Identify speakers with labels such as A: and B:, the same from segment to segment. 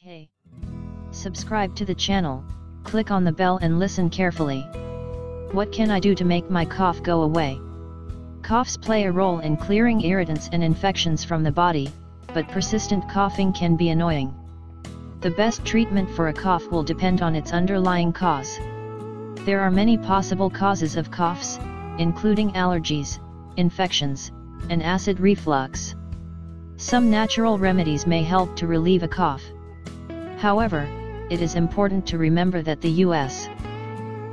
A: Hey! Subscribe to the channel, click on the bell and listen carefully. What can I do to make my cough go away? Coughs play a role in clearing irritants and infections from the body, but persistent coughing can be annoying. The best treatment for a cough will depend on its underlying cause. There are many possible causes of coughs, including allergies, infections, and acid reflux. Some natural remedies may help to relieve a cough. However, it is important to remember that the U.S.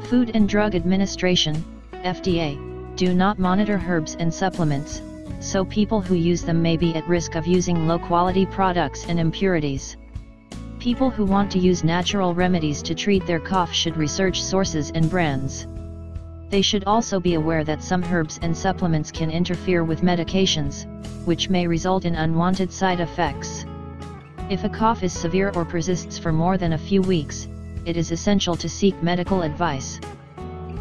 A: Food and Drug Administration, FDA, do not monitor herbs and supplements, so people who use them may be at risk of using low-quality products and impurities. People who want to use natural remedies to treat their cough should research sources and brands. They should also be aware that some herbs and supplements can interfere with medications, which may result in unwanted side effects. If a cough is severe or persists for more than a few weeks, it is essential to seek medical advice.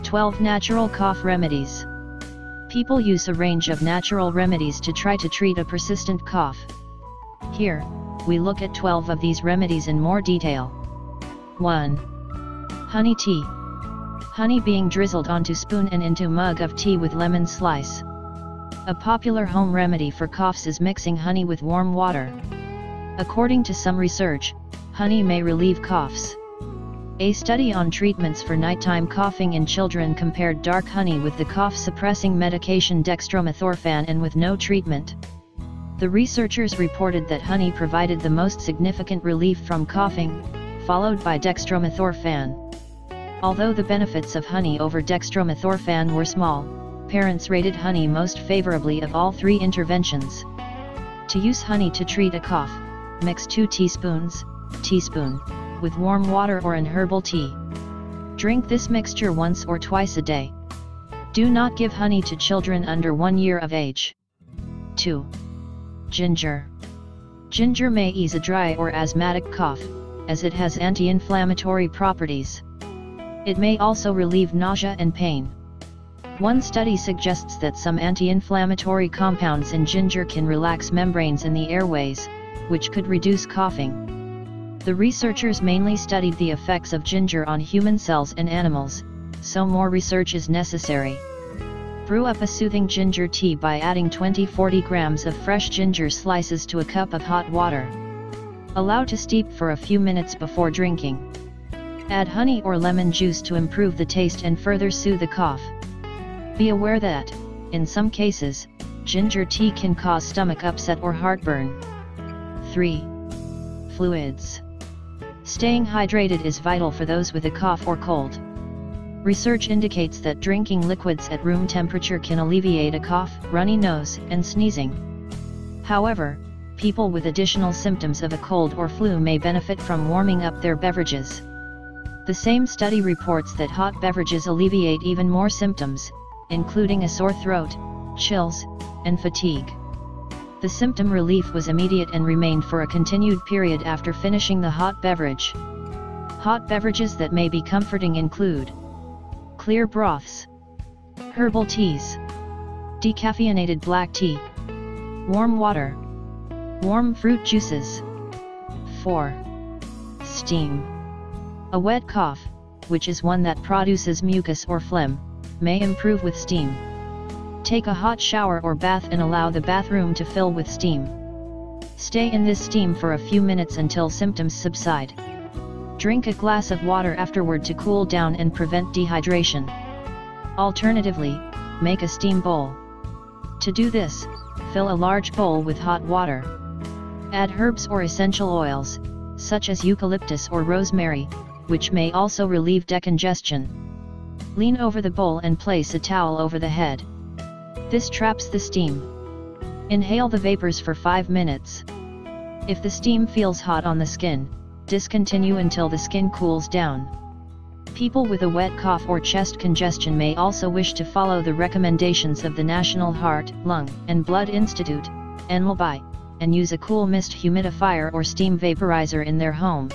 A: 12 Natural Cough Remedies. People use a range of natural remedies to try to treat a persistent cough. Here, we look at 12 of these remedies in more detail. 1. Honey tea. Honey being drizzled onto spoon and into mug of tea with lemon slice. A popular home remedy for coughs is mixing honey with warm water. According to some research, honey may relieve coughs. A study on treatments for nighttime coughing in children compared dark honey with the cough-suppressing medication dextromethorphan and with no treatment. The researchers reported that honey provided the most significant relief from coughing, followed by dextromethorphan. Although the benefits of honey over dextromethorphan were small, parents rated honey most favorably of all three interventions. To use honey to treat a cough, mix 2 teaspoons, with warm water or an herbal tea. Drink this mixture once or twice a day. Do not give honey to children under 1 year of age. 2. Ginger. Ginger may ease a dry or asthmatic cough, as it has anti-inflammatory properties. It may also relieve nausea and pain. One study suggests that some anti-inflammatory compounds in ginger can relax membranes in the airways, which could reduce coughing. The researchers mainly studied the effects of ginger on human cells and animals, so more research is necessary. Brew up a soothing ginger tea by adding 20-40 grams of fresh ginger slices to a cup of hot water. Allow to steep for a few minutes before drinking. Add honey or lemon juice to improve the taste and further soothe the cough. Be aware that, in some cases, ginger tea can cause stomach upset or heartburn. 3. Fluids. Staying hydrated is vital for those with a cough or cold. Research indicates that drinking liquids at room temperature can alleviate a cough, runny nose, and sneezing. However, people with additional symptoms of a cold or flu may benefit from warming up their beverages. The same study reports that hot beverages alleviate even more symptoms, including a sore throat, chills, and fatigue. The symptom relief was immediate and remained for a continued period after finishing the hot beverage. Hot beverages that may be comforting include clear broths, herbal teas, decaffeinated black tea, warm water, warm fruit juices. 4. Steam. A wet cough, which is one that produces mucus or phlegm, may improve with steam. Take a hot shower or bath and allow the bathroom to fill with steam. Stay in this steam for a few minutes until symptoms subside. Drink a glass of water afterward to cool down and prevent dehydration. Alternatively, make a steam bowl. To do this, fill a large bowl with hot water. Add herbs or essential oils, such as eucalyptus or rosemary, which may also relieve decongestion. Lean over the bowl and place a towel over the head. This traps the steam. Inhale the vapors for 5 minutes. If the steam feels hot on the skin, discontinue until the skin cools down. People with a wet cough or chest congestion may also wish to follow the recommendations of the National Heart, Lung, and Blood Institute, NLBI, and use a cool mist humidifier or steam vaporizer in their home.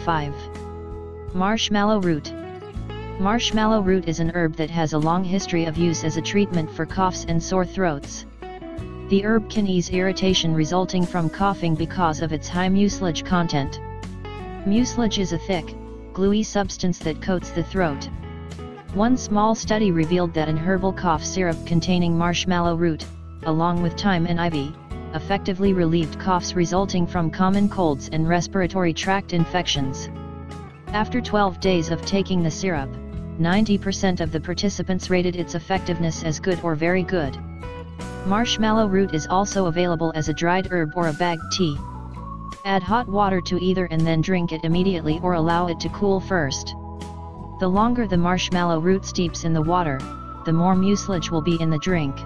A: 5. Marshmallow root. Marshmallow root is an herb that has a long history of use as a treatment for coughs and sore throats. The herb can ease irritation resulting from coughing because of its high mucilage content. Mucilage is a thick, gluey substance that coats the throat. One small study revealed that an herbal cough syrup containing marshmallow root, along with thyme and ivy, effectively relieved coughs resulting from common colds and respiratory tract infections. After 12 days of taking the syrup, 90% of the participants rated its effectiveness as good or very good. Marshmallow root is also available as a dried herb or a bagged tea. Add hot water to either and then drink it immediately or allow it to cool first. The longer the marshmallow root steeps in the water, the more mucilage will be in the drink.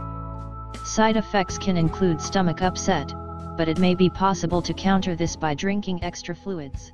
A: Side effects can include stomach upset, but it may be possible to counter this by drinking extra fluids.